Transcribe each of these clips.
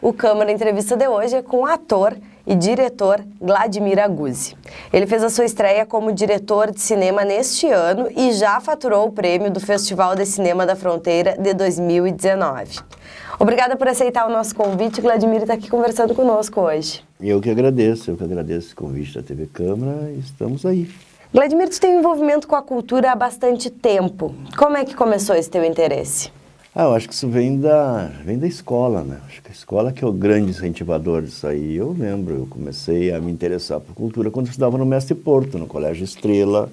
O Câmara Entrevista de hoje é com o ator e diretor Vladimir Aguzzi. Ele fez a sua estreia como diretor de cinema neste ano e já faturou o prêmio do Festival de Cinema da Fronteira de 2019. Obrigada por aceitar o nosso convite, Vladimir, está aqui conversando conosco hoje. Eu que agradeço esse convite da TV Câmara e estamos aí. Vladimir, tu tem um envolvimento com a cultura há bastante tempo. Como é que começou esse teu interesse? Eu acho que isso vem da escola, né? Acho que a escola que é o grande incentivador disso aí. Eu lembro, eu comecei a me interessar por cultura quando eu estudava no Mestre Porto, no Colégio Estrela,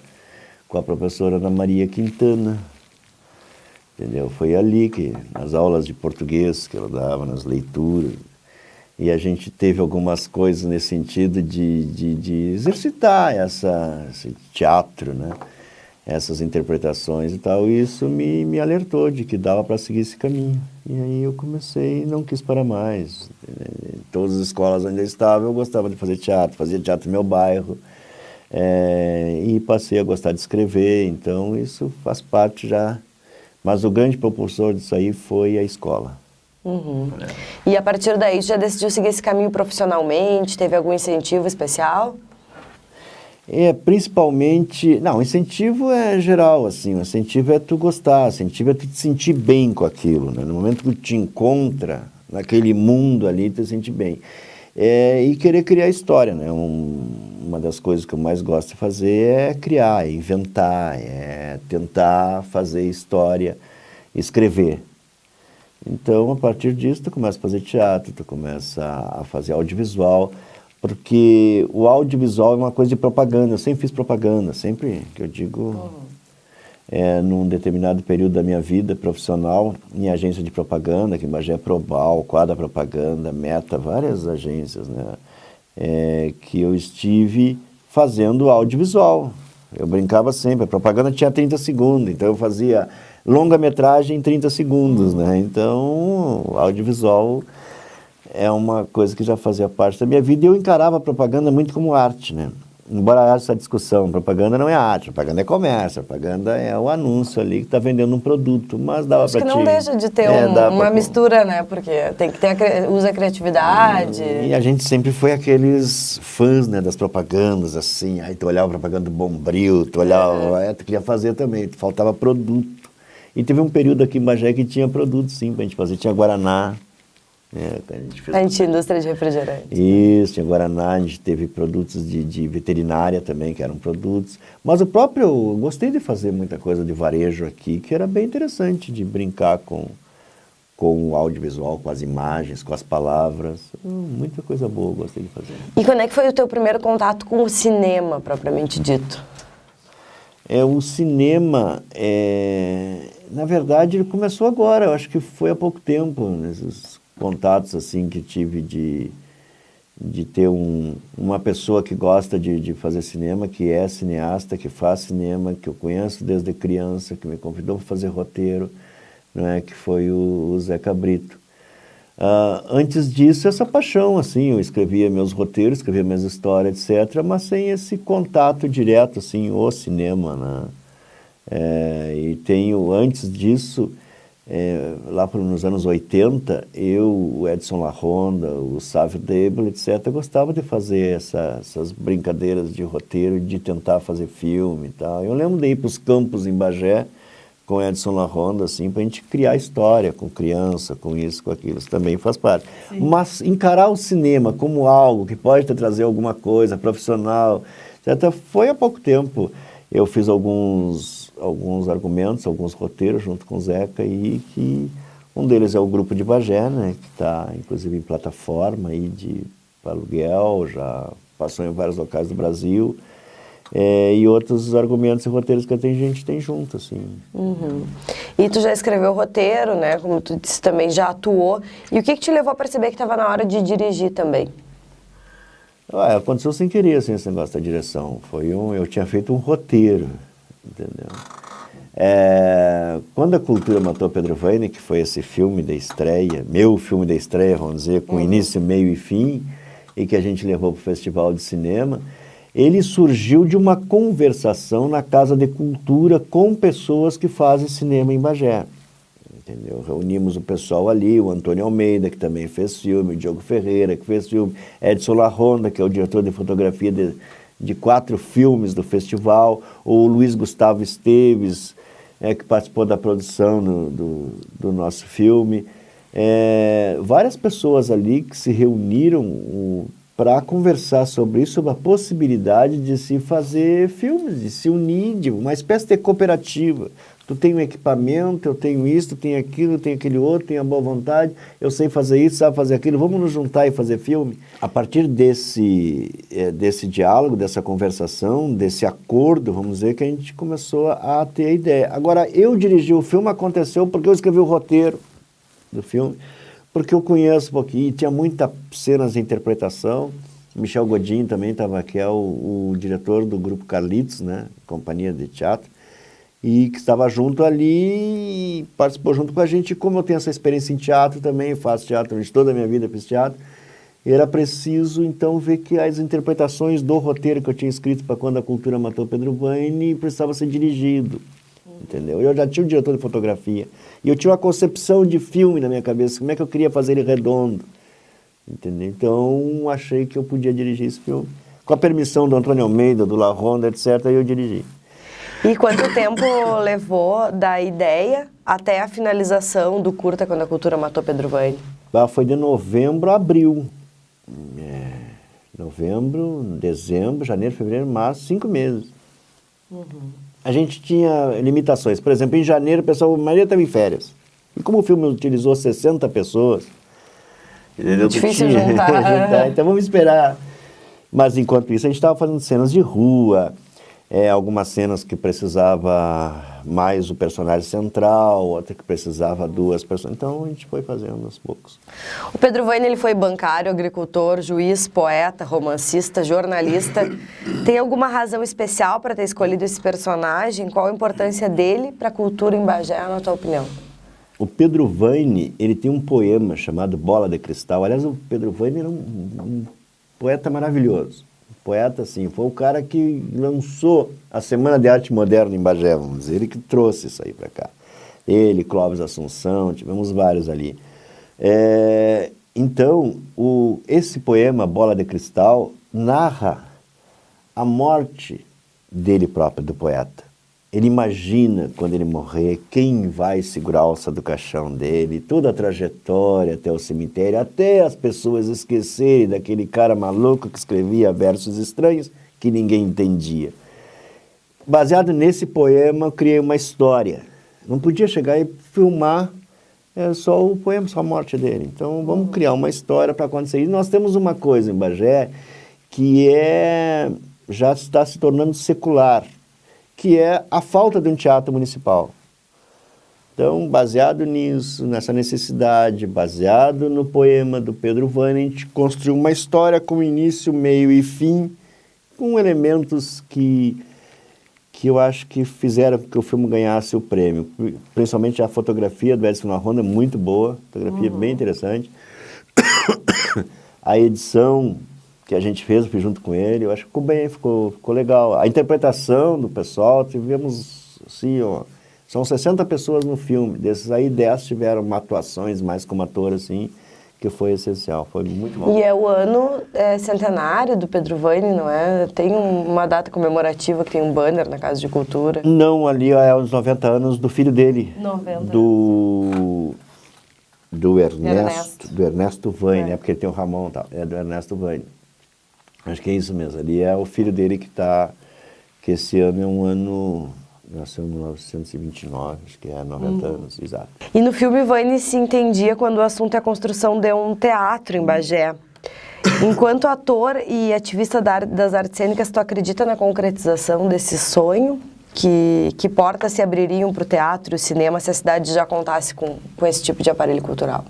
com a professora Ana Maria Quintana. Entendeu? Foi ali que, nas aulas de português que ela dava, nas leituras, e a gente teve algumas coisas nesse sentido de exercitar esse teatro, né? Essas interpretações e tal, e isso me alertou de que dava para seguir esse caminho. E aí eu comecei e não quis parar mais. Em todas as escolas onde eu estava, eu gostava de fazer teatro, fazia teatro no meu bairro, e passei a gostar de escrever, então isso faz parte já. Mas o grande propulsor disso aí foi a escola. Uhum. E a partir daí, já decidiu seguir esse caminho profissionalmente? Teve algum incentivo especial? Principalmente... Não, incentivo é geral, assim. O incentivo é tu gostar, o incentivo é tu te sentir bem com aquilo, né? No momento que tu te encontra naquele mundo ali, tu te sente bem. E querer criar história, né? Uma das coisas que eu mais gosto de fazer é criar, é inventar, é tentar fazer história, escrever. Então, a partir disso, tu começa a fazer teatro, tu começa a fazer audiovisual, porque o audiovisual é uma coisa de propaganda. Eu sempre fiz propaganda, sempre que eu digo, num determinado período da minha vida profissional, em agência de propaganda, que em Bagé é Probal, Quadra Propaganda, Meta, várias agências, né? Que eu estive fazendo audiovisual. Eu brincava sempre, a propaganda tinha 30 segundos, então eu fazia longa-metragem em 30 segundos, né? Então, o audiovisual é uma coisa que já fazia parte da minha vida e eu encarava a propaganda muito como arte, né? Embora haja essa discussão, propaganda não é arte, propaganda é comércio, propaganda é o anúncio ali que está vendendo um produto, mas dava para ti... Acho que não deixa de ter uma mistura, né? Porque tem que ter, usa a criatividade. E a gente sempre foi aqueles fãs, né, das propagandas, assim, aí tu olhava a propaganda do Bombril, tu olhava, tu queria fazer também, faltava produto. E teve um período aqui em Bagé que tinha produto, sim, pra gente fazer, tinha Guaraná. A gente tinha indústria de refrigerante. Isso, tinha Guaraná, a gente teve produtos de veterinária também, que eram produtos. Mas o próprio, eu gostei de fazer muita coisa de varejo aqui, que era bem interessante, de brincar com o audiovisual, com as imagens, com as palavras. Muita coisa boa eu gostei de fazer. E quando é que foi o teu primeiro contato com o cinema, propriamente dito? O cinema, na verdade, ele começou agora, eu acho que foi há pouco tempo, nesses contatos assim que tive de ter uma pessoa que gosta de fazer cinema, que é cineasta, que faz cinema, que eu conheço desde criança, que me convidou para fazer roteiro, né, que foi o Zeca Brito. Antes disso, essa paixão, assim, eu escrevia meus roteiros, escrevia minhas histórias, etc., mas sem esse contato direto, assim, o cinema, né? E tenho, antes disso, lá nos anos 80, o Edson La Ronda, o Sávio Debel, etc., gostava de fazer essas brincadeiras de roteiro, de tentar fazer filme e tal. Eu lembro de ir para os campos em Bagé, com Edson La Ronda, assim, para a gente criar história com criança, com isso, com aquilo, isso também faz parte. Sim. Mas encarar o cinema como algo que pode te trazer alguma coisa profissional, etc., foi há pouco tempo. Eu fiz alguns argumentos, alguns roteiros junto com o Zeca, e que um deles é o Grupo de Bagé, né, que está, inclusive, em plataforma aí de aluguel, já passou em vários locais do Brasil. E outros argumentos e roteiros que a gente tem junto, assim. Uhum. E tu já escreveu roteiro, né? Como tu disse, também já atuou. E o que te levou a perceber que estava na hora de dirigir também? Aconteceu sem querer, assim, esse negócio da direção. Eu tinha feito um roteiro, entendeu? Quando a Cultura matou Pedro Vaini, que foi esse filme da estreia, meu filme da estreia, vamos dizer, com início, meio e fim, e que a gente levou para o Festival de Cinema, ele surgiu de uma conversação na Casa de Cultura com pessoas que fazem cinema em Bagé. entendeu? Reunimos o pessoal ali, o Antônio Almeida, que também fez filme, o Diogo Ferreira, que fez filme, Edson La Ronda, que é o diretor de fotografia de 4 filmes do festival, o Luiz Gustavo Esteves, que participou da produção do nosso filme. Várias pessoas ali que se reuniram para conversar sobre isso, sobre a possibilidade de se fazer filmes, de se unir, de uma espécie de cooperativa. Tu tem um equipamento, eu tenho isso, tu tem aquilo, eu tenho aquele outro, tenho a boa vontade, eu sei fazer isso, sabe fazer aquilo, vamos nos juntar e fazer filme. A partir desse diálogo, dessa conversação, desse acordo, vamos dizer, que a gente começou a ter a ideia. Agora, eu dirigi o filme, aconteceu porque eu escrevi o roteiro do filme, porque eu conheço um pouquinho, tinha muitas cenas de interpretação. Michel Godin também estava aqui, é o diretor do Grupo Carlitos, né, companhia de teatro, e que estava junto ali e participou junto com a gente. Como eu tenho essa experiência em teatro também, faço teatro, toda a minha vida fiz teatro, era preciso então ver que as interpretações do roteiro que eu tinha escrito para Quando a Cultura Matou Pedro Vane precisava ser dirigido, entendeu? Eu já tinha um diretor de fotografia, e eu tinha uma concepção de filme na minha cabeça, como é que eu queria fazer ele redondo, entendeu? Então, achei que eu podia dirigir esse filme. Com a permissão do Antônio Almeida, do La Ronda, etc., eu dirigi. E quanto tempo levou da ideia até a finalização do curta Quando a Cultura Matou Pedro Vane? Foi de novembro a abril. Novembro, dezembro, janeiro, fevereiro, março, 5 meses. A gente tinha limitações. Por exemplo, em janeiro, o pessoal, a maioria estava em férias. E como o filme utilizou 60 pessoas... Difícil juntar. Então vamos esperar. Mas enquanto isso, a gente estava fazendo cenas de rua, algumas cenas que precisava mais o personagem central, outra que precisava 2 pessoas. Então a gente foi fazendo aos poucos. O Pedro Vane, ele foi bancário, agricultor, juiz, poeta, romancista, jornalista. Tem alguma razão especial para ter escolhido esse personagem? Qual a importância dele para a cultura em Bagé, na tua opinião? O Pedro Vane, ele tem um poema chamado Bola de Cristal. Aliás, o Pedro Vane era um poeta maravilhoso. Um poeta, assim, foi o cara que lançou a Semana de Arte Moderna em Bagé, vamos dizer, ele que trouxe isso aí para cá. Ele, Clóvis Assunção, tivemos vários ali. Então, esse poema, Bola de Cristal, narra a morte dele próprio, do poeta. Ele imagina, quando ele morrer, quem vai segurar a alça do caixão dele, toda a trajetória até o cemitério, até as pessoas esquecerem daquele cara maluco que escrevia versos estranhos que ninguém entendia. Baseado nesse poema, eu criei uma história. Não podia chegar e filmar só o poema, só a morte dele. Então, vamos criar uma história para acontecer. E nós temos uma coisa em Bagé que já está se tornando secular, que é a falta de um teatro municipal. Então, baseado nisso, nessa necessidade, baseado no poema do Pedro Vane, a gente construiu uma história com início, meio e fim, com elementos que eu acho que fizeram que o filme ganhasse o prêmio. Principalmente a fotografia do Edson La Ronda é muito boa, fotografia bem interessante. A edição que a gente fez, eu fiz junto com ele, eu acho que ficou bem, ficou legal. A interpretação do pessoal, tivemos, assim, são 60 pessoas no filme, desses aí 10 tiveram atuações mais como ator, assim, que foi essencial, foi muito bom. E é o ano centenário do Pedro Vane, não é? Tem uma data comemorativa que tem um banner na Casa de Cultura. Não, ali é os 90 anos do filho dele. 90. Do Ernesto Vane, né? Porque ele tem o Ramon e tal, é do Ernesto Vane. Acho que é isso mesmo, ali é o filho dele que esse ano é um ano, nasceu em 1929, acho que é 90 anos, exato. E no filme Vane se entendia quando o assunto é a construção de um teatro em Bagé. Enquanto ator e ativista das artes cênicas, tu acredita na concretização desse sonho? Que portas se abririam para o teatro e o cinema se a cidade já contasse com esse tipo de aparelho cultural?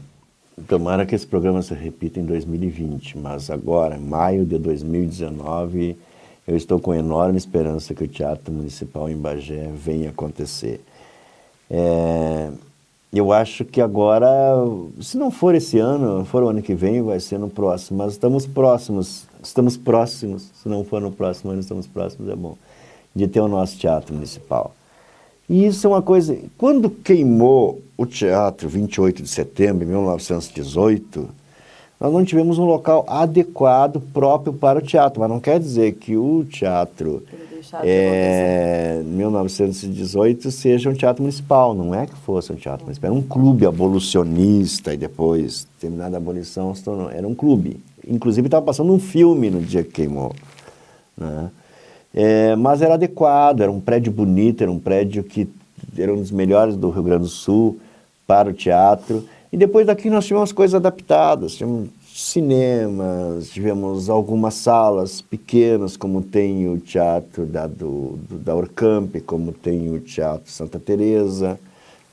Tomara que esse programa se repita em 2020, mas agora, em maio de 2019, eu estou com enorme esperança que o Teatro Municipal em Bagé venha acontecer. Eu acho que agora, se não for esse ano, for o ano que vem, vai ser no próximo, mas estamos próximos, se não for no próximo ano, estamos próximos, é bom, de ter o nosso Teatro Municipal. E isso é uma coisa... Quando queimou o teatro, 28 de setembro de 1918, nós não tivemos um local adequado próprio para o teatro, mas não quer dizer que o teatro 1918 seja um teatro municipal, não é que fosse um teatro municipal, era um clube abolicionista e depois, terminada a abolição, se tornou, era um clube. Inclusive estava passando um filme no dia que queimou, né? Mas era adequado, era um prédio bonito, era um prédio que era um dos melhores do Rio Grande do Sul para o teatro. E depois daqui nós tivemos coisas adaptadas, tivemos cinemas, tivemos algumas salas pequenas, como tem o teatro da Orcamp, como tem o Teatro Santa Teresa,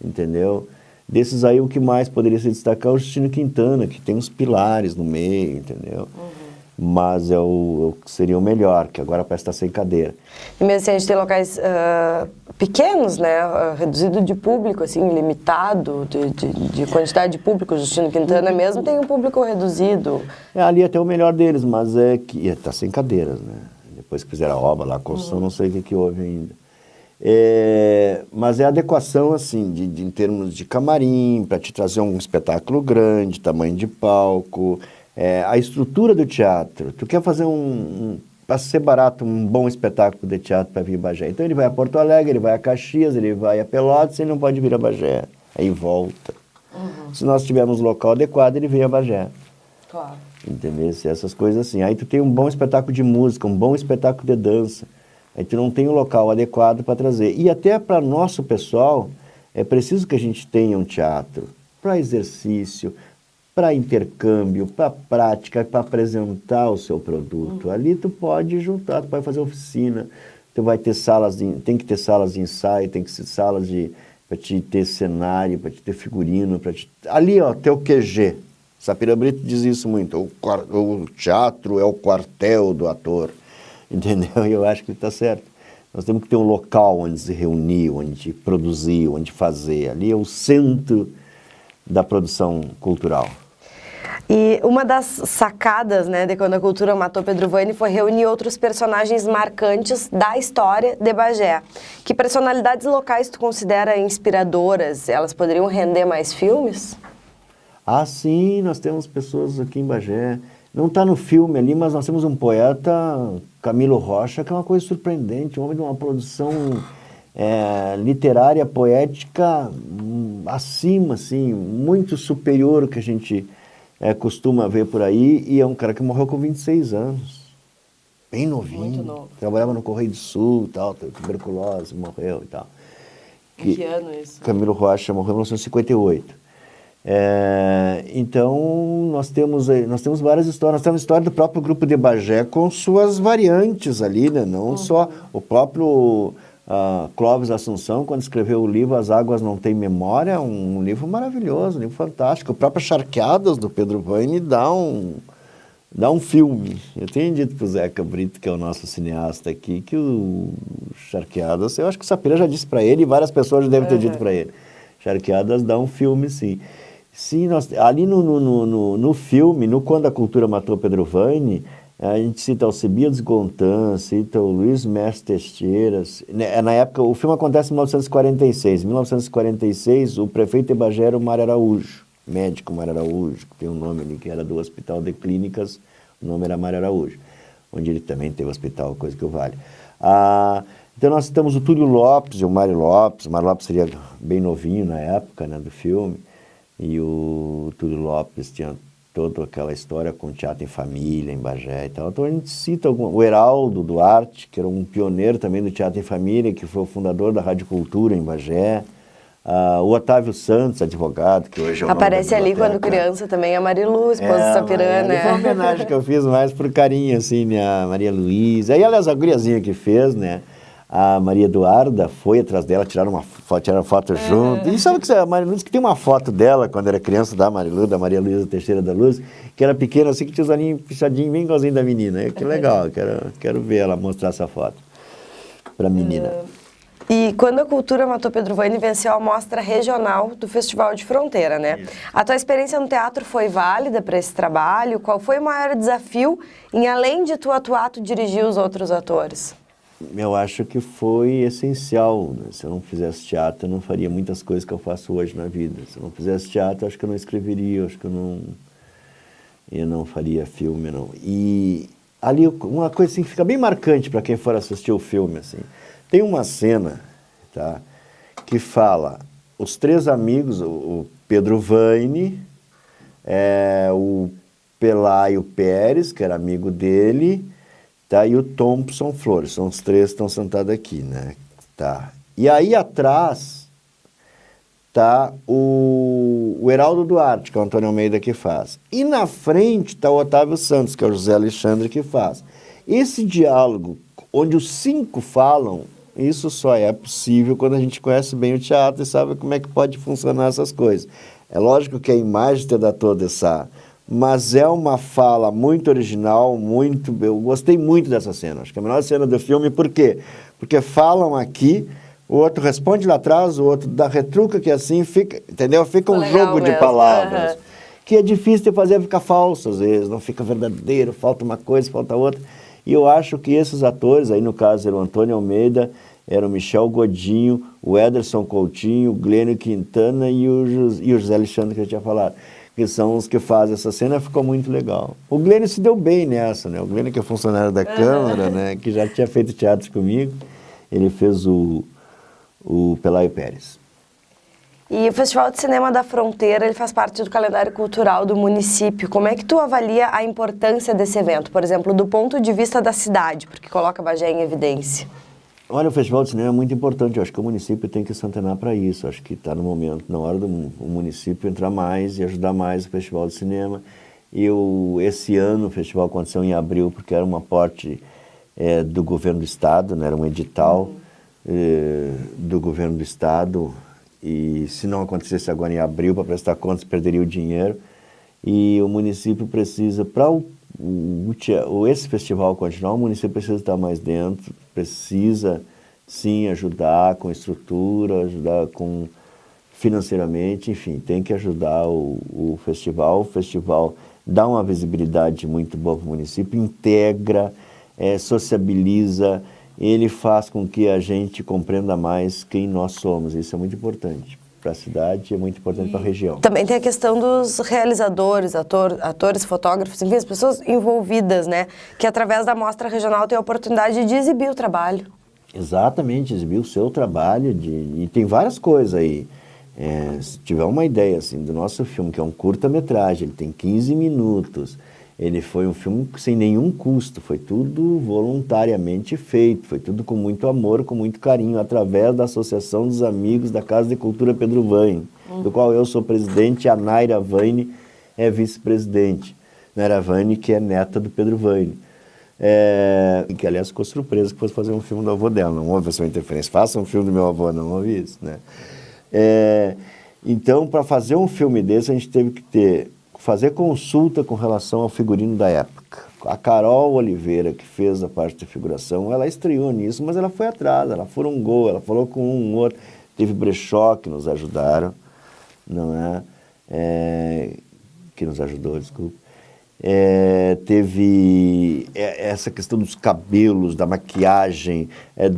entendeu? Desses aí o que mais poderia se destacar é o Justino Quintana, que tem uns pilares no meio, entendeu? Mas é o que seria o melhor, que agora parece estar sem cadeira. E mesmo assim, a gente tem locais pequenos, né? Reduzido de público, assim, limitado de quantidade de público. O Justino Quintana mesmo tem um público reduzido. Ali até o melhor deles, mas é que está sem cadeiras, né? Depois que fizeram a obra lá, a construção, não sei o que houve ainda. Mas é adequação, assim, em termos de camarim, para te trazer um espetáculo grande, tamanho de palco... a estrutura do teatro, tu quer fazer para ser barato, um bom espetáculo de teatro para vir a Bagé. Então ele vai a Porto Alegre, ele vai a Caxias, ele vai a Pelotas, ele não pode vir a Bagé. Aí volta. Se nós tivermos um local adequado, ele vem a Bagé. Claro. Entendeu? Essas coisas assim. Aí tu tem um bom espetáculo de música, um bom espetáculo de dança. Aí tu não tem um local adequado para trazer. E até para nosso pessoal, é preciso que a gente tenha um teatro para exercício, para intercâmbio, para prática, para apresentar o seu produto. Ali tu pode juntar, tu pode fazer oficina, tu vai ter salas, tem que ter salas de ensaio, tem que ter salas para te ter cenário, para te ter figurino, ali, ó, teu QG. Sapira Brito diz isso muito, o teatro é o quartel do ator, entendeu? E eu acho que está certo. Nós temos que ter um local onde se reunir, onde produzir, onde fazer. Ali é o centro da produção cultural. E uma das sacadas, né, de quando a cultura matou Pedro Vane foi reunir outros personagens marcantes da história de Bagé. Que personalidades locais tu considera inspiradoras? Elas poderiam render mais filmes? Ah, sim, nós temos pessoas aqui em Bagé. Não está no filme ali, mas nós temos um poeta, Camilo Rocha, que é uma coisa surpreendente, um homem de uma produção literária, poética, acima, assim, muito superior ao que a gente costuma ver por aí, e é um cara que morreu com 26 anos, bem novinho. Muito novo. Trabalhava no Correio do Sul, tal, teve tuberculose, morreu e tal. Que ano isso? Camilo Rocha morreu em 1958. Então, nós temos várias histórias. Nós temos a história do próprio grupo de Bagé com suas variantes ali, né? Não só o próprio Clóvis Assunção, quando escreveu o livro As Águas Não Têm Memória, um livro maravilhoso, um livro fantástico. O próprio Charqueadas, do Pedro Vane, dá um filme. Eu tenho dito para o Zeca Brito, que é o nosso cineasta aqui, que o Charqueadas, eu acho que o Sapira já disse para ele, e várias pessoas já devem ter dito para ele. Charqueadas dá um filme, sim. Sim, ali no filme, no Quando a Cultura Matou Pedro Vane, a gente cita Alcebiades Gontan, cita o Luiz Mestre Teixeiras. Na época, o filme acontece em 1946. Em 1946, o prefeito de Bagé era o Mário Araújo, médico Mário Araújo, que tem um nome ali, que era do Hospital de Clínicas, o nome era Mário Araújo, onde ele também teve hospital, coisa que o vale. Então nós citamos o Túlio Lopes e o Mário Lopes. O Mário Lopes seria bem novinho na época, né, do filme. E o Túlio Lopes tinha toda aquela história com teatro em família, em Bagé e tal. Então a gente cita o Heraldo Duarte, que era um pioneiro também do teatro em família, que foi o fundador da Rádio Cultura em Bagé. O Otávio Santos, advogado, que hoje é o aparece ali quando criança também, a Marilu, esposa do Sapirã, né? Foi uma homenagem que eu fiz mais por carinho, assim, né? A Maria Luísa. Aí, aliás, a guriazinha que fez, né? A Maria Eduarda foi atrás dela, tiraram foto junto. E sabe que a Maria Luísa, que tem uma foto dela, quando era criança, da Maria Luísa Teixeira da Luz, que era pequena, assim, que tinha os olhinhos pichadinhos, bem igualzinho da menina. Que legal, quero ver ela mostrar essa foto pra menina. E quando a cultura matou Pedro Vane, venceu a mostra regional do Festival de Fronteira, né? Isso. A tua experiência no teatro foi válida para esse trabalho? Qual foi o maior desafio em, além de tu atuar, tu dirigir os outros atores? eu acho que foi essencial, né? Se eu não fizesse teatro, eu não faria muitas coisas que eu faço hoje na vida. Se eu não fizesse teatro, eu acho que eu não escreveria, eu acho que eu não faria filme, não. E ali, uma coisa assim que fica bem marcante para quem for assistir o filme, assim, tem uma cena, tá, que fala os três amigos, o Pedro Vaini, o Pelayo Pérez, que era amigo dele, tá, e o Thompson Flores, são os três que estão sentados aqui, né? Tá. E aí atrás tá o Heraldo Duarte, que é o Antônio Almeida que faz. E na frente tá o Otávio Santos, que é o José Alexandre que faz. Esse diálogo, onde os cinco falam, isso só é possível quando a gente conhece bem o teatro e sabe como é que pode funcionar essas coisas. É lógico que a imagem te dá toda essa... Mas é uma fala muito original, muito... Eu gostei muito dessa cena. Acho que é a melhor cena do filme. Por quê? Porque falam aqui, o outro responde lá atrás, o outro dá retruca, que assim fica... Entendeu? Fica um jogo de palavras. Que é difícil de fazer, fica falso às vezes. Não fica verdadeiro, falta uma coisa, falta outra. E eu acho que esses atores, aí no caso era o Antônio Almeida, era o Michel Godinho, o Ederson Coutinho, o Glênio Quintana e o José Alexandre, que eu tinha falado, que são os que fazem essa cena, ficou muito legal. O Glênio se deu bem nessa, né? O Glênio, que é funcionário da Câmara, né? Que já tinha feito teatro comigo, ele fez o Pelayo Pérez. E o Festival de Cinema da Fronteira, ele faz parte do calendário cultural do município. Como é que tu avalia a importância desse evento, por exemplo, do ponto de vista da cidade, porque coloca Bagé em evidência? Olha, o Festival de Cinema é muito importante. Eu acho que o município tem que se antenar para isso. Eu acho que está no momento, na hora do município entrar mais e ajudar mais o Festival de Cinema. Esse ano o festival aconteceu em abril, porque era uma aporte do governo do estado, né? Era um edital do governo do estado. E se não acontecesse agora em abril, para prestar contas, perderia o dinheiro. E o município precisa, para esse festival continuar, o município precisa estar mais dentro, precisa sim ajudar com estrutura, ajudar com financeiramente, enfim, tem que ajudar o festival. O festival dá uma visibilidade muito boa para o município, integra, sociabiliza, ele faz com que a gente compreenda mais quem nós somos. Isso é muito importante para a cidade, é muito importante para a região. Também tem a questão dos realizadores, atores, fotógrafos, enfim, as pessoas envolvidas, né? Que através da Mostra Regional tem a oportunidade de exibir o trabalho. Exatamente, exibir o seu trabalho. E tem várias coisas aí. Se tiver uma ideia assim, do nosso filme, que é um curta-metragem, ele tem 15 minutos, ele foi um filme sem nenhum custo, foi tudo voluntariamente feito, foi tudo com muito amor, com muito carinho, através da Associação dos Amigos da Casa de Cultura Pedro Vaini, do qual eu sou presidente e a Naira Vaini é vice-presidente. Naira Vaini, que é neta do Pedro Vaini. Que, aliás, ficou surpresa que fosse fazer um filme do avô dela. Não houve essa interferência. Faça um filme do meu avô, não houve isso, né? Então, para fazer um filme desse, a gente teve que fazer consulta com relação ao figurino da época. A Carol Oliveira, que fez a parte de figuração, ela estreou nisso, mas ela foi atrás, ela furungou, ela falou com um outro. Teve brechó que nos ajudaram, não é? Que nos ajudou, desculpa. Teve essa questão dos cabelos, da maquiagem,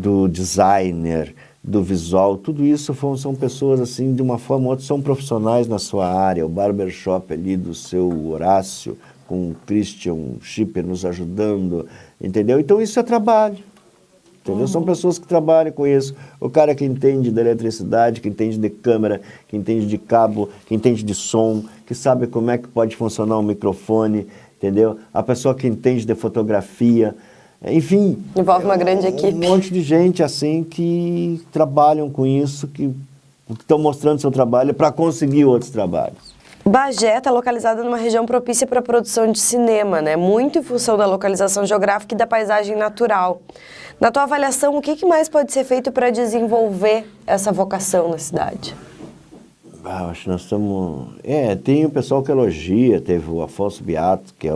do designer, do visual, tudo isso são pessoas assim, de uma forma ou outra, são profissionais na sua área. O barbershop ali do seu Horácio, com o Christian Schipper nos ajudando, entendeu? Então isso é trabalho, entendeu? São pessoas que trabalham com isso. O cara que entende de eletricidade, que entende de câmera, que entende de cabo, que entende de som, que sabe como é que pode funcionar um microfone, entendeu? A pessoa que entende de fotografia, enfim, envolve uma grande equipe. Um monte de gente assim que trabalham com isso, que estão mostrando seu trabalho para conseguir outros trabalhos. Bagé está localizada numa região propícia para a produção de cinema, né? Muito em função da localização geográfica e da paisagem natural. Na tua avaliação, o que mais pode ser feito para desenvolver essa vocação na cidade? Eu acho que nós estamos... tem o pessoal que elogia, teve o Afonso Beato, que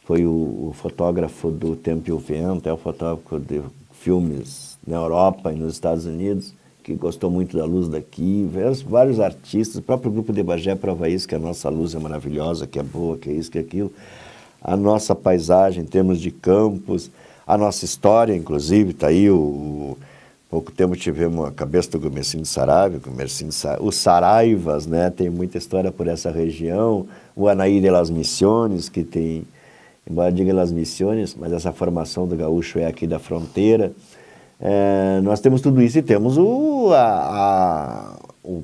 foi o fotógrafo do Tempo e o Vento, é o fotógrafo de filmes na Europa e nos Estados Unidos, que gostou muito da luz daqui, vários artistas, o próprio grupo de Bagé prova isso, que a nossa luz é maravilhosa, que é boa, que é isso, que é aquilo. A nossa paisagem, em termos de campos, a nossa história, inclusive, está aí pouco tempo tivemos a cabeça do Gumercindo Saraiva, os Saraivas, né, tem muita história por essa região, o Anaí de las Misiones, que tem, embora diga las Misiones, mas essa formação do gaúcho é aqui da fronteira. Nós temos tudo isso e temos o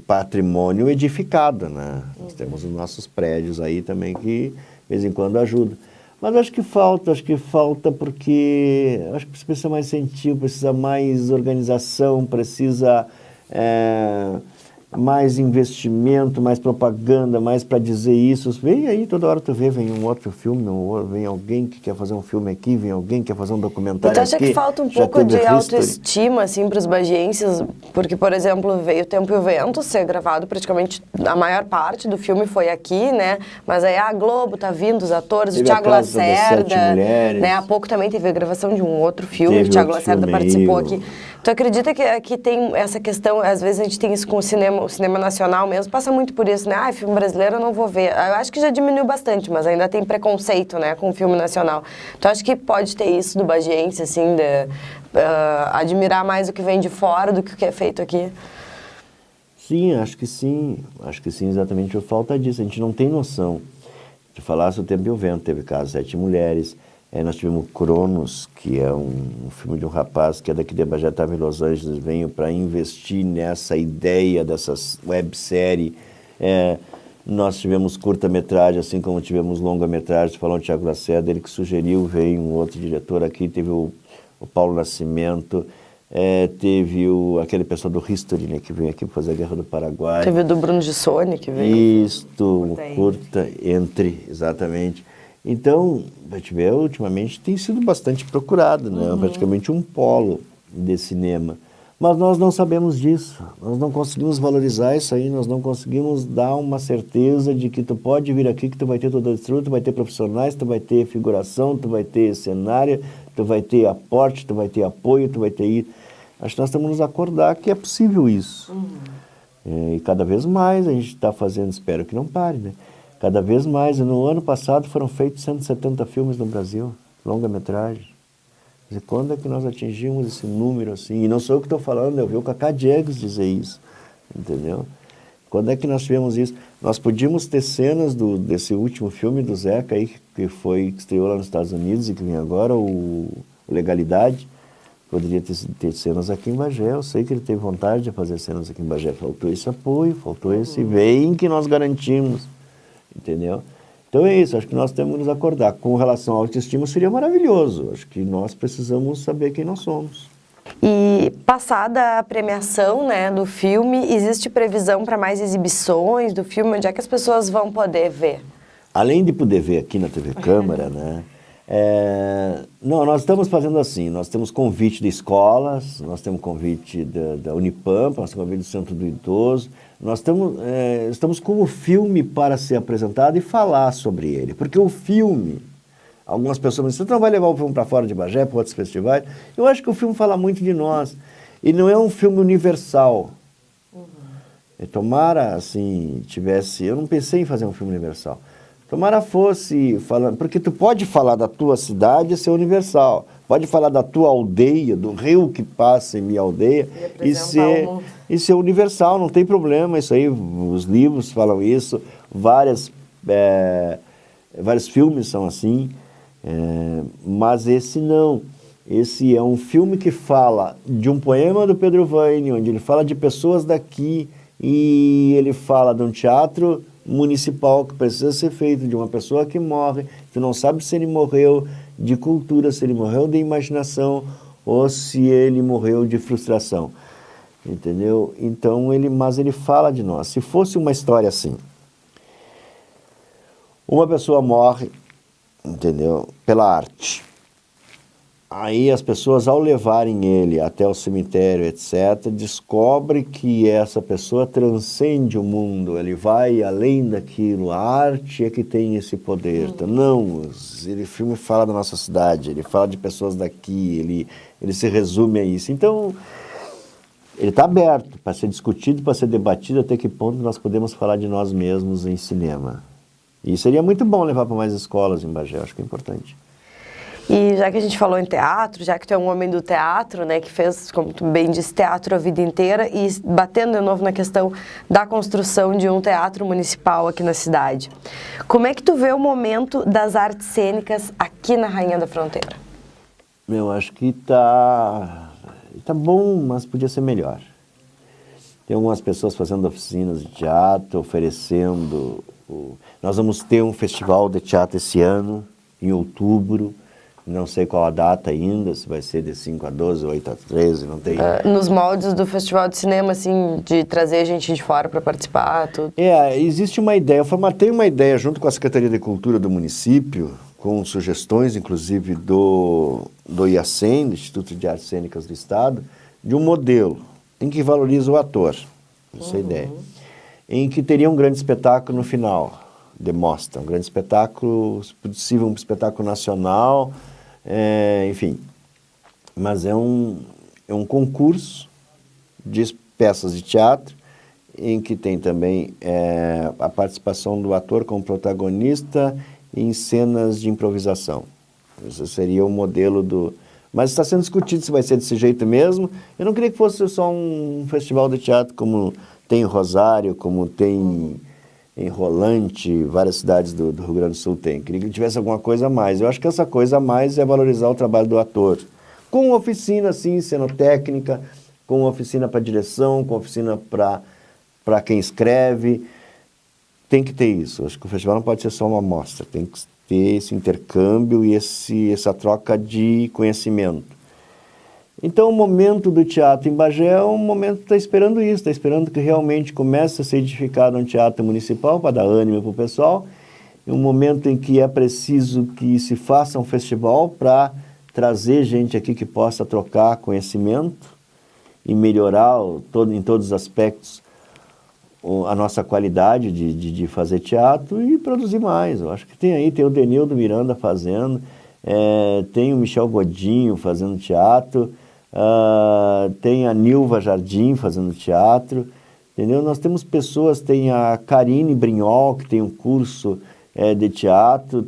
patrimônio edificado, né? Nós temos os nossos prédios aí também que, de vez em quando, ajudam. Mas acho que falta porque acho que precisa mais incentivo, precisa mais organização, precisa mais investimento, mais propaganda, mais para dizer isso. Vem aí, toda hora tu vê, vem um outro filme, vem alguém que quer fazer um filme aqui, vem alguém que quer fazer um documentário aqui. Tu acha que falta um pouco de autoestima, assim, para os bagienses? Porque, por exemplo, veio O Tempo e o Vento ser gravado praticamente, a maior parte do filme foi aqui, né? Mas aí a Globo tá vindo, os atores, o Thiago Lacerda, né? Há pouco também teve a gravação de um outro filme, o Thiago Lacerda participou aqui. Tu acredita que tem essa questão, às vezes a gente tem isso com o cinema nacional mesmo, passa muito por isso, né? Filme brasileiro eu não vou ver. Eu acho que já diminuiu bastante, mas ainda tem preconceito, né, com o filme nacional. Tu acha que pode ter isso do bagiense, assim, de admirar mais o que vem de fora do que o que é feito aqui? Sim, acho que sim, exatamente por falta disso. A gente não tem noção. Tu falasse O Tempo e o Vento, teve caso 7 Mulheres. Nós tivemos Cronos, que é um filme de um rapaz que é daqui de Bagé, estava em Los Angeles, veio para investir nessa ideia dessas websérie. Nós tivemos curta-metragem, assim como tivemos longa-metragem, falou o Thiago Lacerda, ele que sugeriu, veio um outro diretor aqui, teve o Paulo Nascimento, teve aquele pessoal do History, né, que veio aqui para fazer a Guerra do Paraguai. Teve o do Bruno Gissoni, que veio. Isto, curta, exatamente. Então, a gente vê, ultimamente tem sido bastante procurado, né? Praticamente um polo de cinema. Mas nós não sabemos disso, nós não conseguimos valorizar isso aí, nós não conseguimos dar uma certeza de que tu pode vir aqui, que tu vai ter toda a estrutura, tu vai ter profissionais, tu vai ter figuração, tu vai ter cenário, tu vai ter aporte, tu vai ter apoio, tu vai ter isso. Acho que nós temos que nos acordar que é possível isso. E cada vez mais a gente está fazendo, espero que não pare, né? Cada vez mais. No ano passado foram feitos 170 filmes no Brasil, longa-metragem. Quando é que nós atingimos esse número assim? E não sou eu que estou falando, eu vi o Cacá Diegues dizer isso, entendeu? Quando é que nós tivemos isso? Nós podíamos ter cenas desse último filme do Zeca aí, que estreou lá nos Estados Unidos e que vem agora, o Legalidade. Poderia ter cenas aqui em Bagé, eu sei que ele teve vontade de fazer cenas aqui em Bagé. Faltou esse apoio, faltou esse vem que nós garantimos. Entendeu? Então é isso, acho que nós temos que nos acordar. Com relação à autoestima, seria maravilhoso. Acho que nós precisamos saber quem nós somos. E passada a premiação, né, do filme, existe previsão para mais exibições do filme? Onde é que as pessoas vão poder ver? Além de poder ver aqui na TV Câmara, né? Não, nós estamos fazendo assim, nós temos convite de escolas, nós temos convite da Unipampa, nós temos convite do Centro do Idoso, nós estamos com o filme para ser apresentado e falar sobre ele, porque o filme, algumas pessoas me dizem, você não vai levar o filme para fora de Bagé, para outros festivais? Eu acho que o filme fala muito de nós, e não é um filme universal. Tomara, assim, eu não pensei em fazer um filme universal. Tomara fosse, porque tu pode falar da tua cidade e ser universal. Pode falar da tua aldeia, do rio que passa em minha aldeia e ser universal, não tem problema. Isso aí, os livros falam isso, vários filmes são assim, mas esse não. Esse é um filme que fala de um poema do Pedro Vaini, onde ele fala de pessoas daqui e ele fala de um teatro municipal que precisa ser feito, de uma pessoa que morre, tu não sabe se ele morreu de cultura, se ele morreu de imaginação ou se ele morreu de frustração, entendeu? Então, mas ele fala de nós. Se fosse uma história assim, uma pessoa morre, entendeu? Pela arte. Aí as pessoas, ao levarem ele até o cemitério, etc., descobrem que essa pessoa transcende o mundo, ele vai além daquilo, a arte é que tem esse poder. Então, não, ele filme fala da nossa cidade, ele fala de pessoas daqui, ele se resume a isso. Então, ele está aberto para ser discutido, para ser debatido até que ponto nós podemos falar de nós mesmos em cinema. E seria muito bom levar para mais escolas em Bagé, acho que é importante. E já que a gente falou em teatro, já que tu é um homem do teatro, né, que fez, como tu bem disse, teatro a vida inteira, e batendo de novo na questão da construção de um teatro municipal aqui na cidade. Como é que tu vê o momento das artes cênicas aqui na Rainha da Fronteira? Eu acho que tá bom, mas podia ser melhor. Tem algumas pessoas fazendo oficinas de teatro, oferecendo... Nós vamos ter um festival de teatro esse ano, em outubro. Não sei qual a data ainda, se vai ser de 5 a 12, 8 a 13, não tem... Nos moldes do Festival de Cinema, assim, de trazer gente de fora para participar, tudo. Existe uma ideia. Eu formatei uma ideia junto com a Secretaria de Cultura do município, com sugestões, inclusive, do IACEN, do Instituto de Artes Cênicas do Estado, de um modelo em que valoriza o ator. Essa é a ideia. Em que teria um grande espetáculo no final, demonstra, um grande espetáculo, se possível um espetáculo nacional, enfim. Mas é um concurso de peças de teatro, em que tem também a participação do ator como protagonista em cenas de improvisação. Esse seria o modelo do... Mas está sendo discutido se vai ser desse jeito mesmo. Eu não queria que fosse só um festival de teatro como tem em Rosário, como tem em Rolante, várias cidades do Rio Grande do Sul tem. Queria que tivesse alguma coisa a mais. Eu acho que essa coisa a mais é valorizar o trabalho do ator. Com oficina, sim, cenotécnica, com oficina para direção, com oficina para quem escreve. Tem que ter isso. Acho que o festival não pode ser só uma amostra. Tem que ter esse intercâmbio e essa troca de conhecimento. Então, o momento do teatro em Bagé é um momento que está esperando isso, está esperando que realmente comece a ser edificado um teatro municipal para dar ânimo para o pessoal. É um momento em que é preciso que se faça um festival para trazer gente aqui que possa trocar conhecimento e melhorar em todos os aspectos a nossa qualidade de fazer teatro e produzir mais. Eu acho que tem o Denildo Miranda fazendo, tem o Michel Godinho fazendo teatro, tem a Nilva Jardim fazendo teatro, entendeu? Nós temos pessoas, tem a Karine Brignol, que tem um curso de teatro,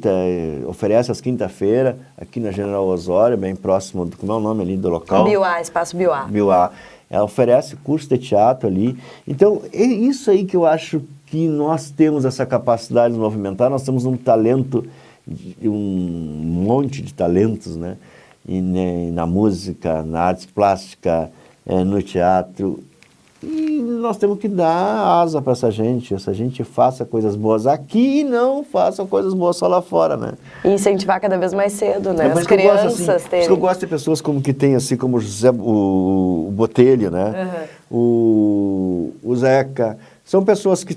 oferece às quinta-feira, aqui na General Osório, bem próximo, como é o nome ali do local? Bioá, Espaço Bioá. Bioá. Ela oferece curso de teatro ali. Então, é isso aí que eu acho que nós temos essa capacidade de movimentar, nós temos um talento, um monte de talentos, né? Na música, na arte plástica, no teatro. E nós temos que dar asa para essa gente faça coisas boas aqui e não faça coisas boas só lá fora, né? E incentivar cada vez mais cedo, né? As crianças terem... Eu gosto de pessoas como que tem, assim, como o Botelho, né? Uhum. O Zeca. São pessoas que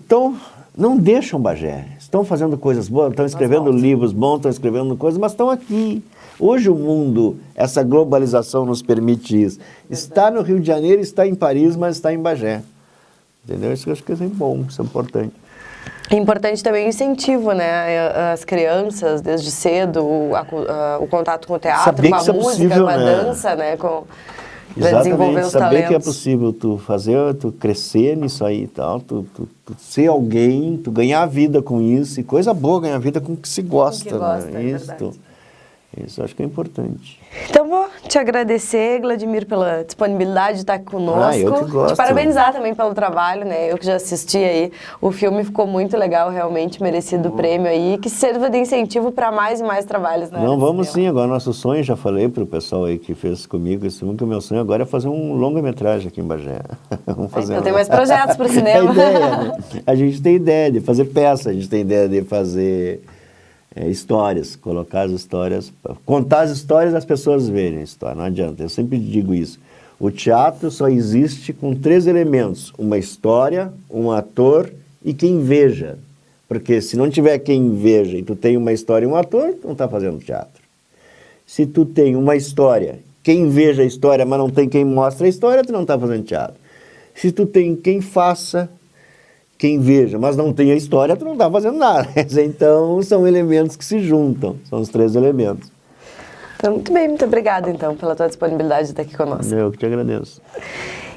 não deixam Bagé. Estão fazendo coisas boas, estão escrevendo livros bons, estão escrevendo coisas, mas estão aqui. Hoje o mundo, essa globalização nos permite isso. Está no Rio de Janeiro, está em Paris, mas está em Bagé. Entendeu? Isso eu acho que é bom, isso é importante. É importante também o incentivo, né? As crianças, desde cedo, o contato com o teatro, com a música, com a dança, né? Para desenvolver os talentos. Saber que é possível tu crescer nisso aí e tal, tu ser alguém, tu ganhar a vida com isso, e coisa boa ganhar a vida com o que se gosta, com o que gosta, né? Isso acho que é importante. Então vou te agradecer, Gladimir, pela disponibilidade de estar aqui conosco. Eu que gosto. Te parabenizar também pelo trabalho, né? Eu que já assisti aí, o filme ficou muito legal, realmente merecido o prêmio aí, que serva de incentivo para mais e mais trabalhos, né? Não, vamos sim, agora nosso sonho, já falei para o pessoal aí que fez comigo esse filme, que o meu sonho agora é fazer um longa-metragem aqui em Bagé. Vamos fazer então tem mais projetos para o cinema. A ideia, né? A gente tem ideia de fazer peça, a gente tem ideia de fazer... histórias, colocar as histórias, contar as histórias e as pessoas verem a história, não adianta, eu sempre digo isso. O teatro só existe com 3 elementos, uma história, um ator e quem veja. Porque se não tiver quem veja e tu tem uma história e um ator, tu não está fazendo teatro. Se tu tem uma história, quem veja a história, mas não tem quem mostre a história, tu não está fazendo teatro. Se tu tem quem faça, quem veja, mas não tem a história, tu não está fazendo nada. Então, são elementos que se juntam, são os 3 elementos. Então, muito bem, muito obrigada, então, pela tua disponibilidade de estar aqui conosco. Eu que te agradeço.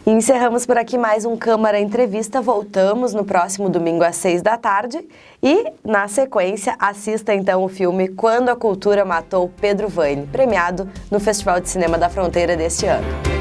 E encerramos por aqui mais um Câmara Entrevista. Voltamos no próximo domingo às 18h e, na sequência, assista então o filme Quando a Cultura Matou Pedro Vane, premiado no Festival de Cinema da Fronteira deste ano.